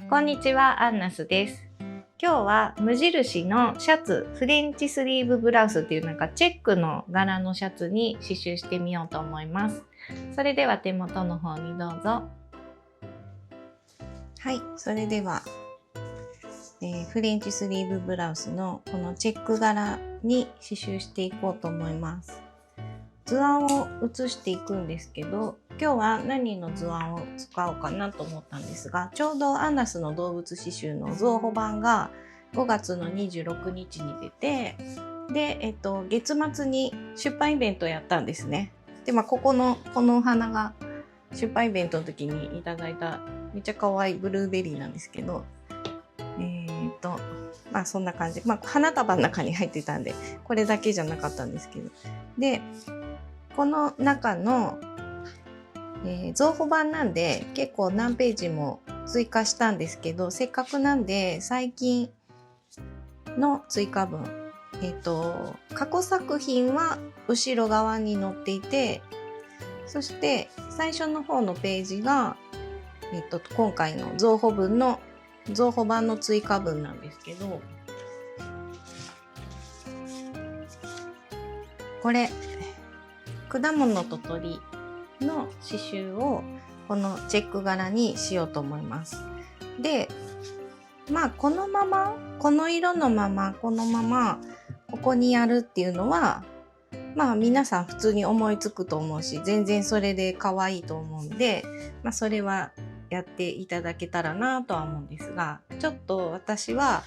こんにちは、アンナスです。今日は無印のシャツ、フレンチスリーブブラウスっていうチェックの柄のシャツに刺繍してみようと思います。それでは手元の方にどうぞ。はい、それでは、フレンチスリーブブラウスのこのチェック柄に刺繍していこうと思います。図案を写していくんですけど、今日は何の図案を使おうかなと思ったんですが、ちょうどアンナスの動物刺繍の増補版が5月の26日に出て、で、月末に出版イベントをやったんですね。で、このお花が出版イベントの時にいただいためっちゃ可愛いブルーベリーなんですけど、そんな感じ。花束の中に入ってたんで、これだけじゃなかったんですけど。で、この中の、増補版なんで結構何ページも追加したんですけど、せっかくなんで最近の追加分、過去作品は後ろ側に載っていて、そして最初の方のページが、今回の増補版の追加分なんですけど、これ果物と鳥の刺繍をこのチェック柄にしようと思います。で、このまま、この色のまま、このままここにやるっていうのは皆さん普通に思いつくと思うし、全然それで可愛いと思うんで、それはやっていただけたらなとは思うんですが、ちょっと私は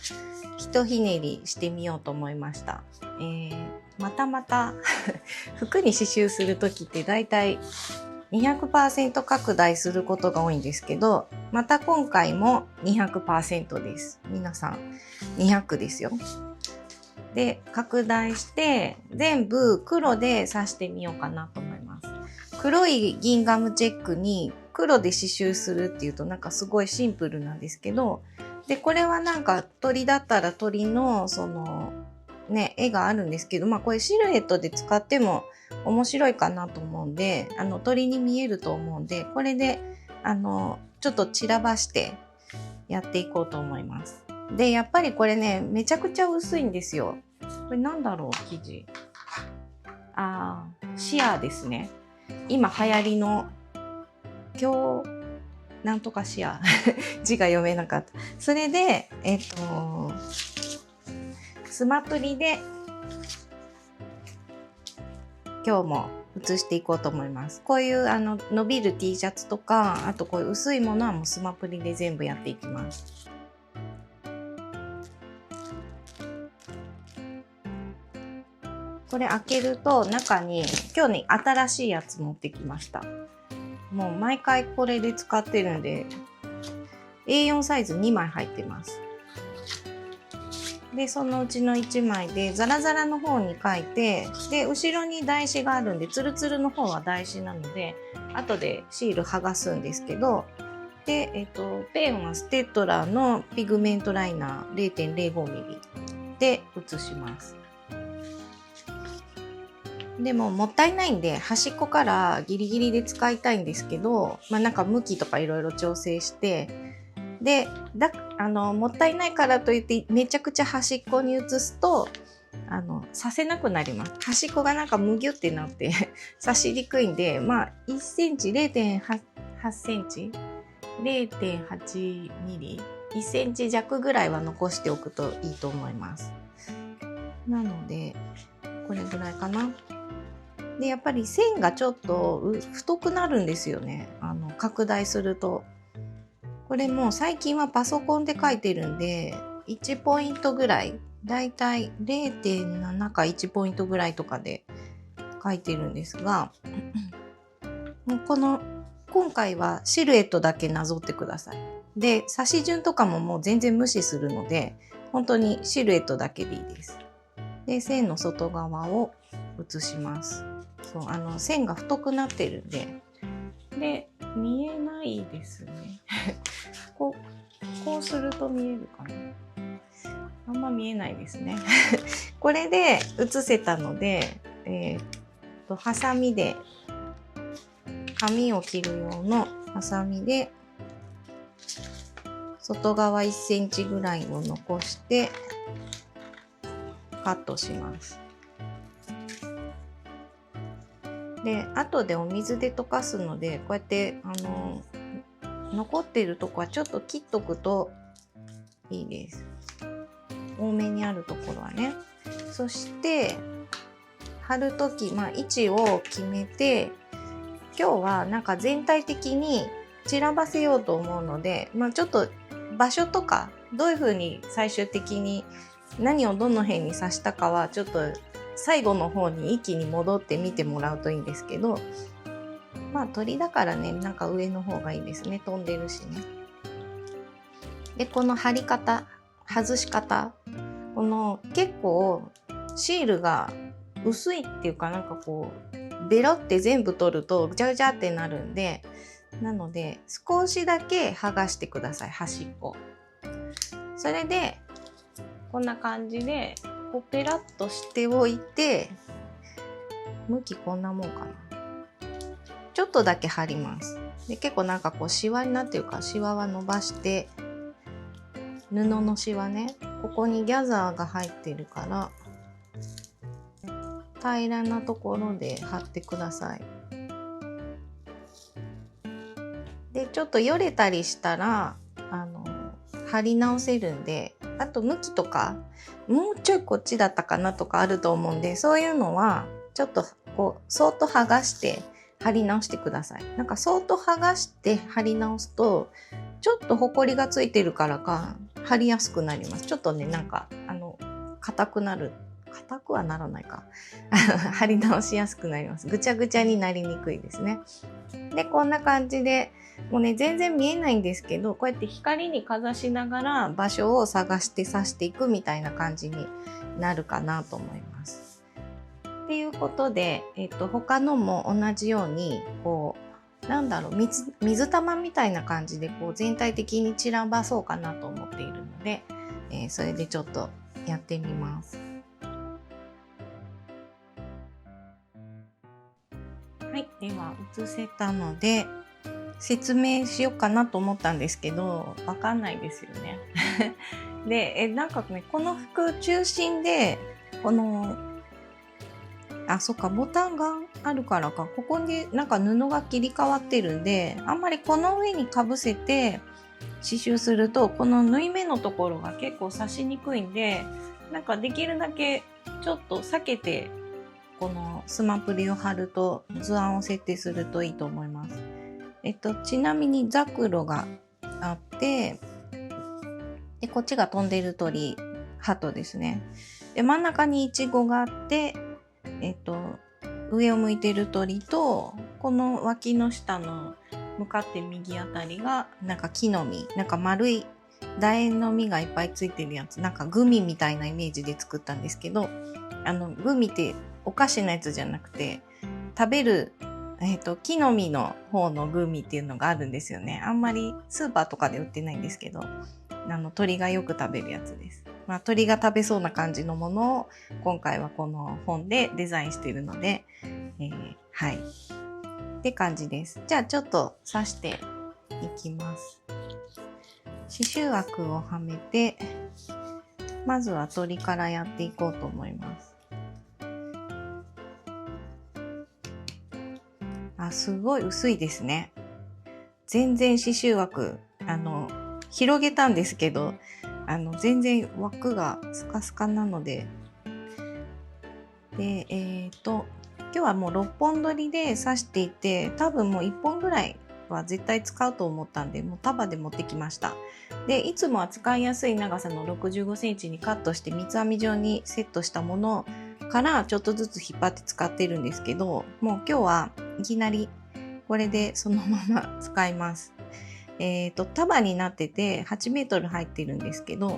ひとひねりしてみようと思いました。また服に刺繍するときってだいたい 200% 拡大することが多いんですけど、また今回も 200% です。皆さん200ですよ。で、拡大して全部黒で刺してみようかなと思います。黒い銀ガムチェックに黒で刺繍するっていうとすごいシンプルなんですけど、で、これは鳥だったら鳥の絵があるんですけど、これシルエットで使っても面白いかなと思うんで、鳥に見えると思うんで、これでちょっと散らばしてやっていこうと思います。で、やっぱりこれね、めちゃくちゃ薄いんですよ。これなんだろう、生地。シアーですね。今流行りのなんとかシアー字が読めなかった。それでスマプリで今日も写していこうと思います。こういう伸びる T シャツとか、あとこういう薄いものはもうスマプリで全部やっていきます。これ開けると中に今日新しいやつ持ってきました。もう毎回これで使ってるんで A4 サイズ2枚入ってます。で、そのうちの1枚でザラザラの方に書いて、で、後ろに台紙があるんで、ツルツルの方は台紙なので、後でシール剥がすんですけど、で、ペンはステッドラーのピグメントライナー 0.05mm で写します。でももったいないんで、端っこからギリギリで使いたいんですけど、向きとかいろいろ調整して、で、もったいないからといってめちゃくちゃ端っこに写すと刺せなくなります。端っこがむぎゅってなって刺しにくいんで、1センチ 0.8 センチ 0.8 ミリ1センチ弱ぐらいは残しておくといいと思います。なのでこれぐらいかな。で、やっぱり線がちょっと太くなるんですよね。拡大すると。これも最近はパソコンで書いてるんで、1ポイントぐらい、だいたい 0.7 か1ポイントぐらいとかで書いてるんですが、もう今回はシルエットだけなぞってください。で、刺し順とかももう全然無視するので、本当にシルエットだけでいいです。で、線の外側を写します。そう、線が太くなってるんで。で、見えないですね。こうすると見えるかな。あんま見えないですね。これで写せたので、ハサミで、紙を切る用のハサミで外側1センチぐらいを残してカットします。で後でお水で溶かすのでこうやって残っているとこはちょっと切っとくといいです。多めにあるところはね。そして貼る時、位置を決めて、今日はなんか全体的に散らばせようと思うので、ちょっと場所とかどういう風に最終的に何をどの辺に刺したかはちょっと最後の方に一気に戻って見てもらうといいんですけど、鳥だからね、なんか上の方がいいですね。飛んでるしね。でこの貼り方、外し方、この結構シールが薄いっていうか、なんかこうベロって全部取るとぐちゃぐちゃってなるんで、なので少しだけ剥がしてください、端っこ。それでこんな感じでこうペラッとしておいて、向きこんなもんかな。ちょっとだけ貼ります。で結構なんかこうシワになってるから、シワは伸ばして、布のシワね、ここにギャザーが入ってるから平らなところで貼ってください。でちょっとよれたりしたら貼り直せるんで、あと向きとかもうちょいこっちだったかなとかあると思うんで、そういうのはちょっとこうそーっと剥がして貼り直してください。なんかそーっと剥がして貼り直すとちょっとほこりがついてるからか貼りやすくなります。ちょっとね、なんか硬くなる、硬くはならないか貼り直しやすくなります。ぐちゃぐちゃになりにくいですね。でこんな感じでもうね、全然見えないんですけど、こうやって光にかざしながら場所を探して刺していくみたいな感じになるかなと思います。っていうことで、他のも同じようにこうなんだろう、水玉みたいな感じでこう全体的に散らばそうかなと思っているので、それでちょっとやってみます。はい、では写せたので説明しようかなと思ったんですけど、わかんないですよね。で、なんかね、この服中心でこのそっか、ボタンがあるからか、ここになんか布が切り替わってるんで、あんまりこの上にかぶせて刺繍するとこの縫い目のところが結構刺しにくいんで、なんかできるだけちょっと避けてこのスマプリを貼ると、図案を設定するといいと思います。ちなみにザクロがあって、でこっちが飛んでる鳥、鳩ですね。で真ん中にイチゴがあって、上を向いてる鳥と、この脇の下の向かって右あたりがなんか木の実、なんか丸い楕円の実がいっぱいついてるやつ、なんかグミみたいなイメージで作ったんですけど、グミってお菓子のやつじゃなくて食べる、木の実の方のグミっていうのがあるんですよね。あんまりスーパーとかで売ってないんですけど、鳥がよく食べるやつです。鳥が食べそうな感じのものを今回はこの本でデザインしているので、はいって感じです。じゃあちょっと刺していきます。刺繍枠をはめて、まずは鳥からやっていこうと思います。すごい薄いですね。全然刺繍枠広げたんですけど、全然枠がスカスカなので、で今日はもう6本取りで刺していて、多分もう1本ぐらいは絶対使うと思ったんで、もう束で持ってきました。でいつもは使いやすい長さの65センチにカットして三つ編み状にセットしたものからちょっとずつ引っ張って使ってるんですけど、もう今日はいきなりこれでそのまま使います。束になってて8メートル入ってるんですけど、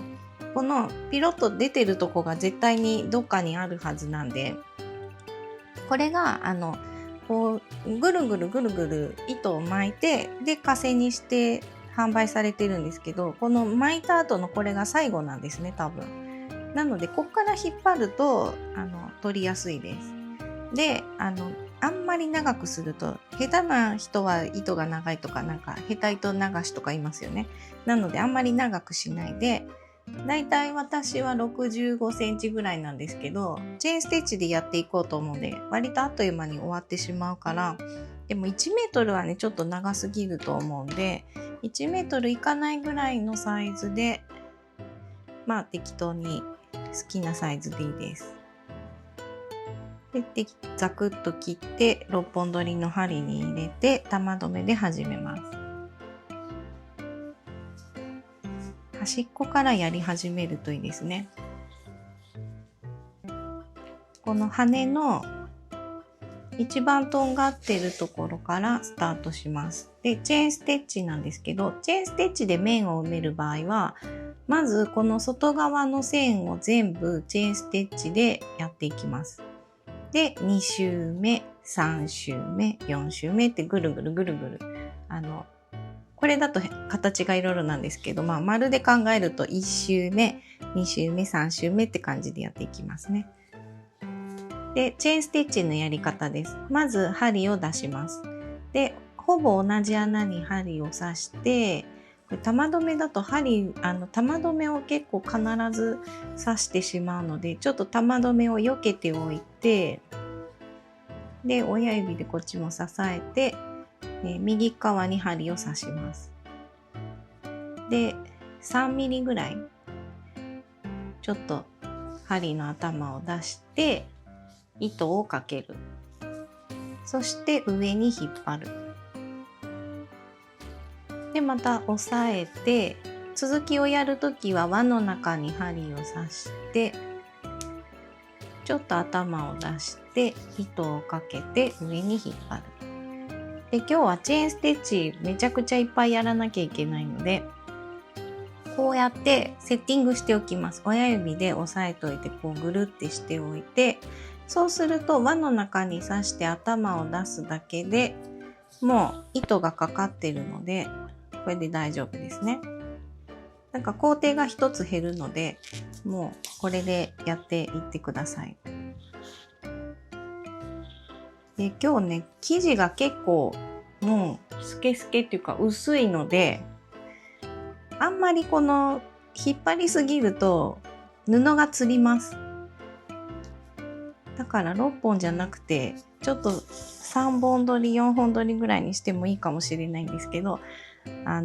このピロッと出てるとこが絶対にどっかにあるはずなんで、これがこうぐるぐるぐるぐる糸を巻いて、で枷にして販売されてるんですけど、この巻いた後のこれが最後なんですね、多分。なのでこっから引っ張ると取りやすいです。であんまり長くすると、下手な人は糸が長いとか、なんか下手糸流しとか言いますよね。なのであんまり長くしないで、だいたい私は65センチぐらいなんですけど、チェーンステッチでやっていこうと思うんで、割とあっという間に終わってしまうから、でも1メートルはね、ちょっと長すぎると思うんで、1メートルいかないぐらいのサイズで、まあ適当に好きなサイズでいいです。で、ザクッと切って6本取りの針に入れて玉留めで始めます。端っこからやり始めるといいですね。この羽の一番とんがってるところからスタートします。で、チェーンステッチなんですけど、チェーンステッチで面を埋める場合は、まずこの外側の線を全部チェーンステッチでやっていきます。で、2周目、3周目、4周目ってぐるぐるぐるぐる。これだと形がいろいろなんですけど、まあ、丸で考えると1周目、2周目、3周目って感じでやっていきますね。で、チェーンステッチのやり方です。まず針を出します。で、ほぼ同じ穴に針を刺して、これ玉留めだと玉留めを結構必ず刺してしまうので、ちょっと玉留めを避けておいて、で、親指でこっちも支えて、右側に針を刺します。で、3ミリぐらい、ちょっと針の頭を出して、糸をかける。そして上に引っ張る。で、また押さえて、続きをやるときは輪の中に針を刺して、ちょっと頭を出して糸をかけて上に引っ張る。で、今日はチェーンステッチめちゃくちゃいっぱいやらなきゃいけないので、こうやってセッティングしておきます。親指で押さえておいて、こうぐるってしておいて、そうすると輪の中に刺して頭を出すだけでもう糸がかかってるので、これで大丈夫ですね。なんか工程が一つ減るので、もうこれでやっていってください。で、今日ね、生地が結構もうスケスケっていうか薄いので、あんまりこの引っ張りすぎると布がつります。だから6本じゃなくて、ちょっと3本取り、4本取りぐらいにしてもいいかもしれないんですけど、ま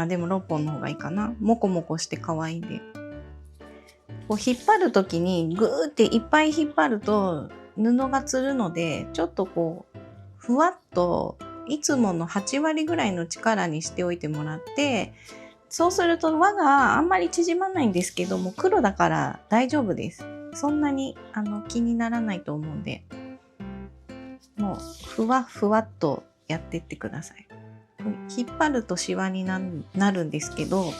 あでも6本の方がいいかな。もこもこして可愛いんで。こう引っ張るときにグーっていっぱい引っ張ると布がつるので、ちょっとこう、ふわっといつもの8割ぐらいの力にしておいてもらって、そうすると輪があんまり縮まないんですけども、黒だから大丈夫です。そんなに気にならないと思うんで、もうふわふわっとやってってください。引っ張るとシワになるんですけど、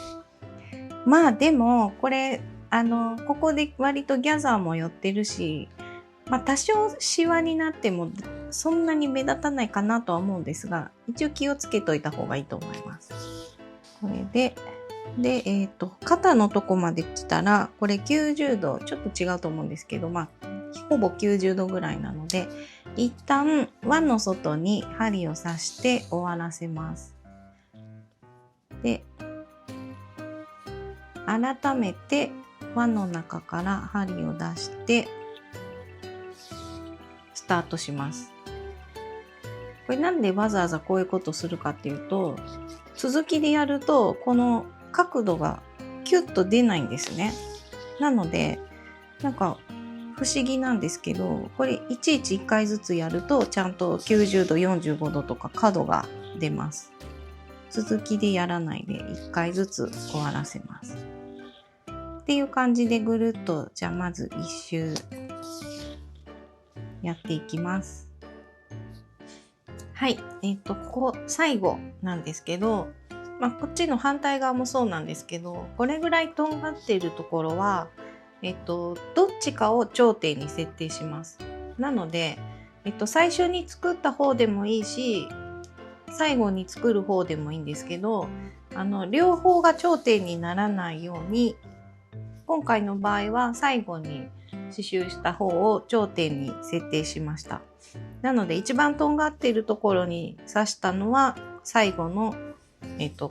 まあでもこれここで割とギャザーも寄ってるし、まあ多少シワになってもそんなに目立たないかなとは思うんですが、一応気をつけといた方がいいと思います。これで肩のとこまで来たら、これ90度、ちょっと違うと思うんですけど、まあ、ほぼ90度ぐらいなので、一旦輪の外に針を刺して終わらせます。で、改めて輪の中から針を出して、スタートします。これなんでわざわざこういうことするかっていうと、続きでやると、この角度がキュッと出ないんですね。なので、なんか不思議なんですけど、これいちいち1回ずつやると、ちゃんと90度、45度とか角が出ます。続きでやらないで1回ずつ終わらせます。っていう感じでぐるっと、じゃあまず1周やっていきます。はい。ここ最後なんですけど、まあ、こっちの反対側もそうなんですけど、これぐらいとんがっているところは、どっちかを頂点に設定します。なので、最初に作った方でもいいし、最後に作る方でもいいんですけど、両方が頂点にならないように、今回の場合は最後に刺繍した方を頂点に設定しました。なので一番とんがっているところに刺したのは最後の、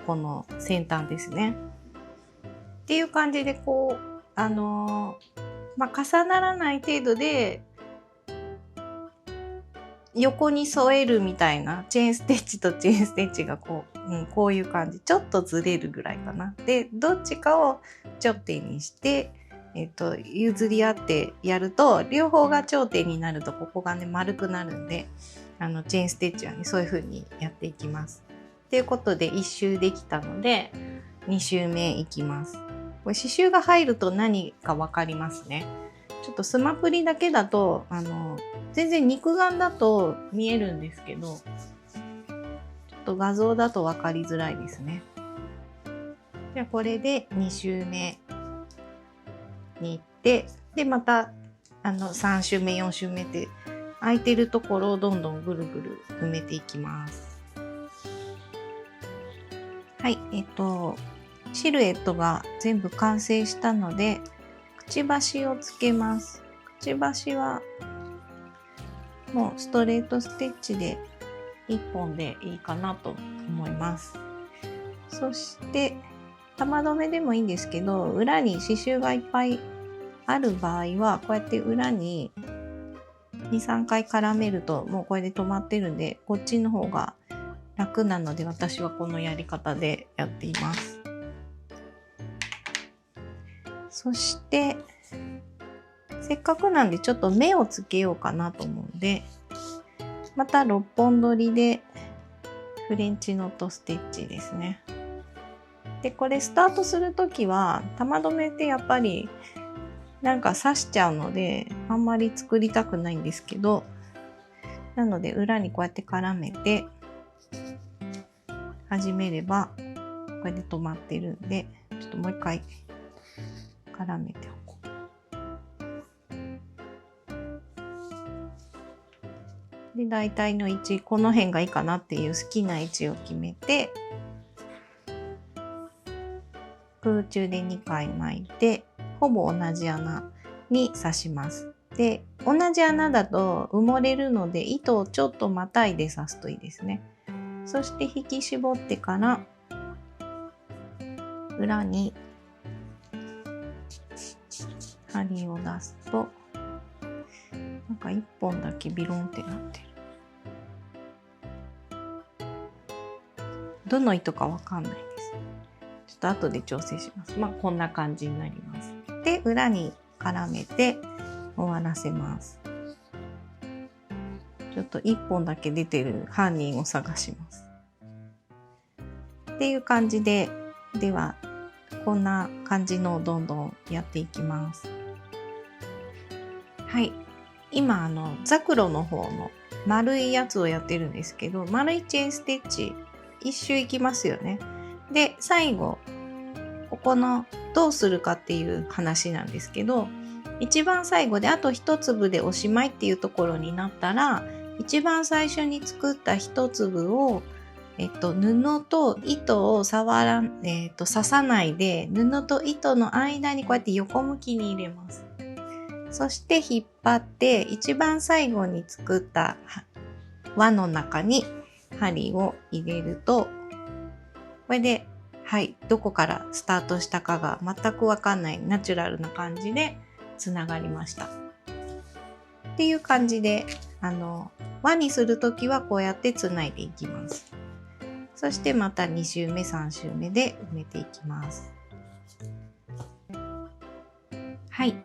この先端ですね。っていう感じでこう重ならない程度で横に添えるみたいな、チェーンステッチとチェーンステッチがこういう感じ、ちょっとずれるぐらいかな。でどっちかを頂点にして、譲り合ってやると、両方が頂点になるとここがね丸くなるんで、チェーンステッチはねそういう風にやっていきます。ということで1周できたので2周目いきます。これ刺繍が入ると何か分かりますね。ちょっとスマプリだけだと全然肉眼だと見えるんですけど、ちょっと画像だと分かりづらいですね。じゃあこれで2周目に行って、でまた3周目4周目って空いてるところをどんどんぐるぐる埋めていきます。はい、シルエットが全部完成したのでくちばしをつけます。くちばしはもうストレートステッチで1本でいいかなと思います。そして玉留めでもいいんですけど、裏に刺繍がいっぱいある場合はこうやって裏に 2,3 回絡めるともうこれで止まってるんで、こっちの方が楽なので私はこのやり方でやっています。そしてせっかくなんでちょっと目をつけようかなと思うんで、また6本取りでフレンチノットステッチですね。でこれスタートするときは玉留めってやっぱりなんか刺しちゃうのであんまり作りたくないんですけど、なので裏にこうやって絡めて始めればこれで止まってるんで、ちょっともう一回絡めておこう。で大体の位置、この辺がいいかなっていう好きな位置を決めて空中で2回巻いてほぼ同じ穴に刺します。で同じ穴だと埋もれるので糸をちょっとまたいで刺すといいですね。そして引き絞ってから裏に針を出すとなんか1本だけビロンってなってる。どの糸かわかんないです。ちょっと後で調整します。こんな感じになります。で裏に絡めて終わらせます。ちょっと1本だけ出てる犯人を探します。っていう感じで、ではこんな感じのをどんどんやっていきます。はい、今ザクロの方の丸いやつをやってるんですけど、丸いチェーンステッチ一周いきますよね。で最後ここのどうするかっていう話なんですけど、一番最後であと一粒でおしまいっていうところになったら、一番最初に作った一粒を布と糸を刺さないで布と糸の間にこうやって横向きに入れます。そして引っ張って一番最後に作った輪の中に針を入れると、これでどこからスタートしたかが全くわかんないナチュラルな感じでつながりました。っていう感じで輪にするときはこうやってつないでいきます。そしてまた2周目3周目で埋めていきます。はい、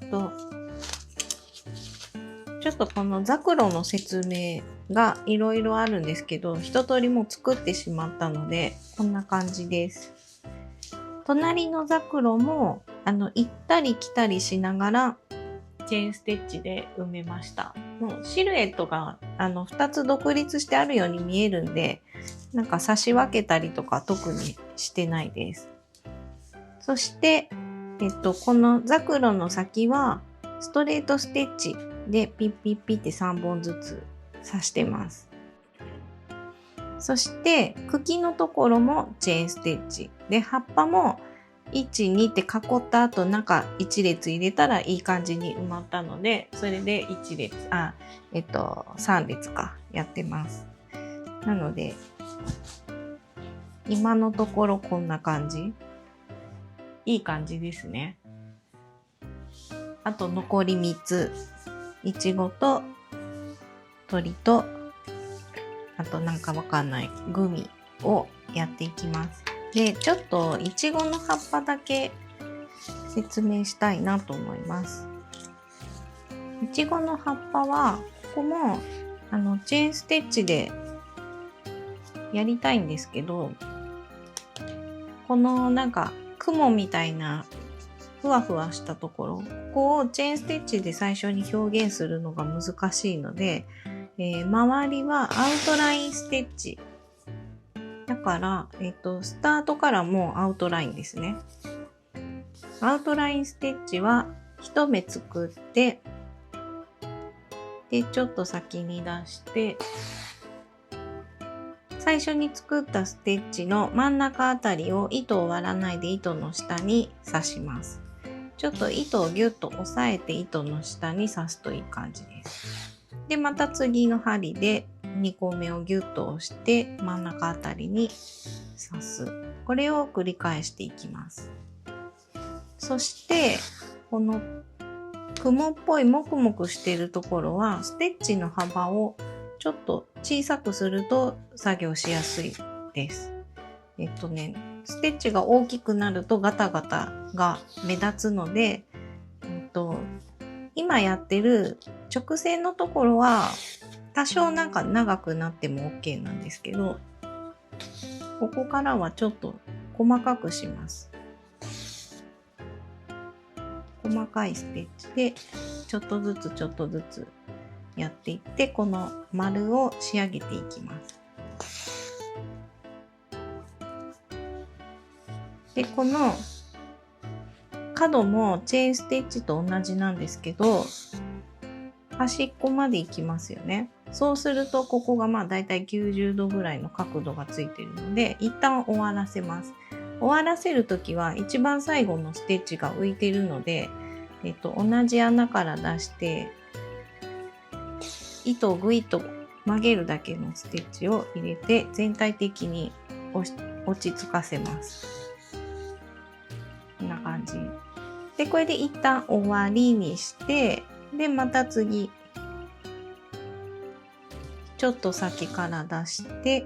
ちょっとこのザクロの説明がいろいろあるんですけど、一通りもう作ってしまったのでこんな感じです。隣のザクロも行ったり来たりしながらチェーンステッチで埋めました。もうシルエットが2つ独立してあるように見えるんで、なんか差し分けたりとか特にしてないです。そして、このザクロの先はストレートステッチでピッピッピって3本ずつ刺してます。そして茎のところもチェーンステッチで、葉っぱも12って囲った後中1列入れたらいい感じに埋まったので、それで1列3列かやってます。なので今のところこんな感じ、いい感じですね。あと残り3つ、いちごと鳥と、あとなんかわかんないグミをやっていきます。で、ちょっといちごの葉っぱだけ説明したいなと思います。いちごの葉っぱはここもチェーンステッチでやりたいんですけど、このなんか雲みたいなふわふわしたところ、ここをチェーンステッチで最初に表現するのが難しいので、周りはアウトラインステッチだから、スタートからもうアウトラインですね。アウトラインステッチは一目作って、でちょっと先に出して、最初に作ったステッチの真ん中あたりを糸を割らないで糸の下に刺します。ちょっと糸をギュッと押さえて糸の下に刺すといい感じです。で、また次の針で2個目をギュッと押して真ん中あたりに刺す。これを繰り返していきます。そしてこの雲っぽいモクモクしているところはステッチの幅をちょっと小さくすると作業しやすいです。ステッチが大きくなるとガタガタが目立つので、今やってる直線のところは多少なんか長くなっても OK なんですけど、ここからはちょっと細かくします。細かいステッチでちょっとずつちょっとずつやっていって、この丸を仕上げていきます。で、この角もチェーンステッチと同じなんですけど、端っこまで行きますよね。そうするとここがだいたい90度ぐらいの角度がついているので、一旦終わらせます。終わらせるときは一番最後のステッチが浮いているので、同じ穴から出して糸をぐいっと曲げるだけのステッチを入れて全体的に落ち着かせます。こんな感じで、これで一旦終わりにして、でまた次ちょっと先から出して、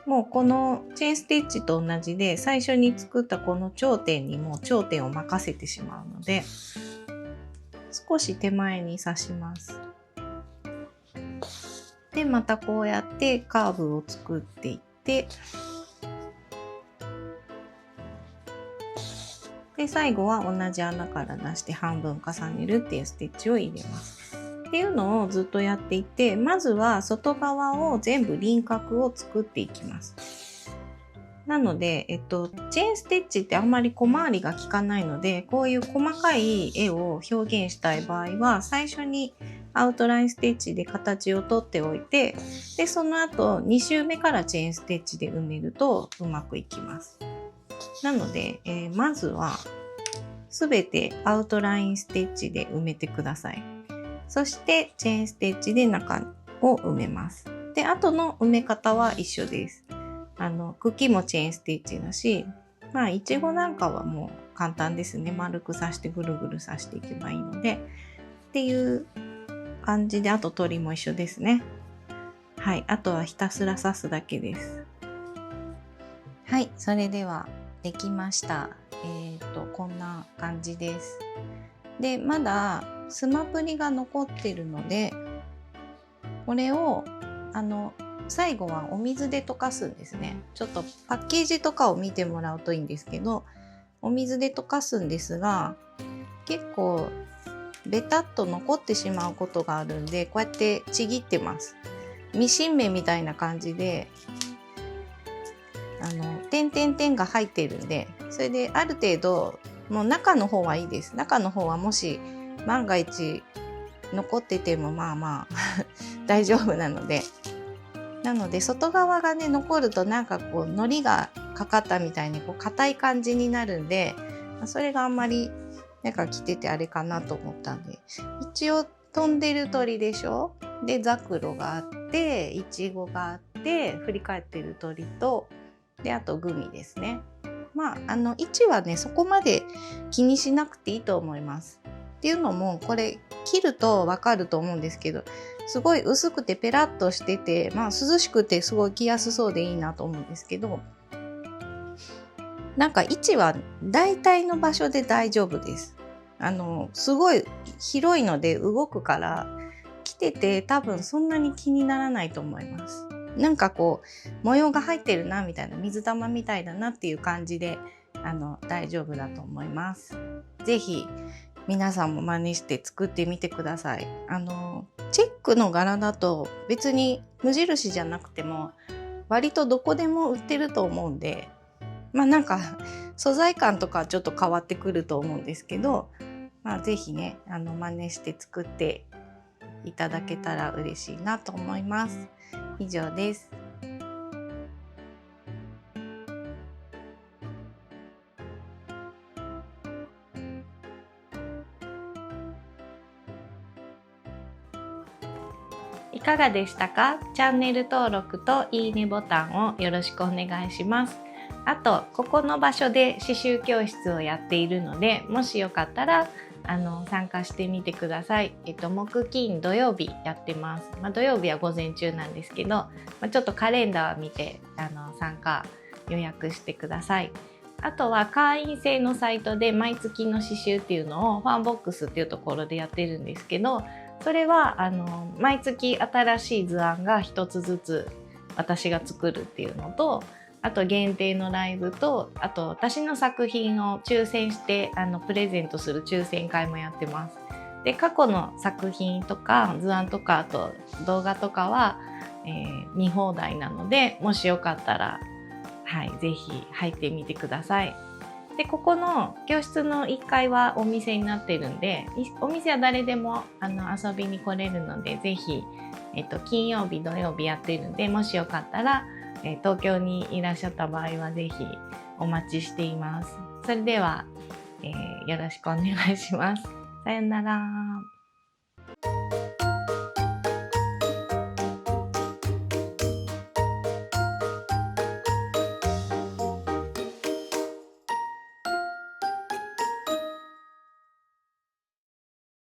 もうこのチェーンステッチと同じで最初に作ったこの頂点にも頂点を任せてしまうので、少し手前に刺します。でまたこうやってカーブを作っていって、で最後は同じ穴から出して半分重ねるっていうステッチを入れます。っていうのをずっとやっていて、まずは外側を全部輪郭を作っていきます。なので、チェーンステッチってあんまり小回りが効かないので、こういう細かい絵を表現したい場合は最初にアウトラインステッチで形をとっておいて、でその後2周目からチェーンステッチで埋めるとうまくいきます。なので、まずはすべてアウトラインステッチで埋めてください。そしてチェーンステッチで中を埋めます。で、後の埋め方は一緒です。茎もチェーンステッチだし、いちごなんかはもう簡単ですね。丸く刺してぐるぐる刺していけばいいので、っていう感じで、あと鳥も一緒ですね。はい、あとはひたすら刺すだけです。はい、それではできました。こんな感じです。で、まだスマプリが残ってるので、これを最後はお水で溶かすんですね。ちょっとパッケージとかを見てもらうといいんですけど、お水で溶かすんですが、結構ベタっと残ってしまうことがあるんで、こうやってちぎってます。ミシン目みたいな感じで点々点が入っているんで、それである程度もう中の方はいいです。中の方はもし万が一残ってても大丈夫なので、外側がね残るとなんかこう海苔がかかったみたいにこう硬い感じになるんで、それがあんまりなんか着ててあれかなと思ったんで、一応飛んでる鳥でしょ。でザクロがあってイチゴがあって振り返ってる鳥と、であとグミですね。まあ位置はねそこまで気にしなくていいと思います。っていうのもこれ切るとわかると思うんですけど、すごい薄くてペラッとしてて、まあ涼しくてすごい着やすそうでいいなと思うんですけど、なんか位置は大体の場所で大丈夫です。すごい広いので動くから着てて多分そんなに気にならないと思います。なんかこう模様が入ってるなみたいな、水玉みたいだなっていう感じで大丈夫だと思います。ぜひ皆さんも真似して作ってみてください。チェックの柄だと別に無印じゃなくても割とどこでも売ってると思うんで、まあなんか素材感とかちょっと変わってくると思うんですけど、まあぜひね真似して作っていただけたら嬉しいなと思います。以上です。いかがでしたか？チャンネル登録といいねボタンをよろしくお願いします。あと、ここの場所で刺繍教室をやっているので、もしよかったら参加してみてください。木金土曜日やってます。土曜日は午前中なんですけど、ちょっとカレンダー見て参加予約してください。あとは会員制のサイトで毎月の刺繍っていうのをファンボックスっていうところでやってるんですけど、それは毎月新しい図案が一つずつ私が作るっていうのと、あと限定のライブと、あと私の作品を抽選してプレゼントする抽選会もやってます。で過去の作品とか図案とかあと動画とかは、見放題なので、もしよかったら、ぜひ入ってみてください。でここの教室の1階はお店になってるんで、お店は誰でも遊びに来れるので、ぜひ、金曜日土曜日やってるんで、もしよかったら、東京にいらっしゃった場合はぜひお待ちしています。それでは、よろしくお願いします。さよなら。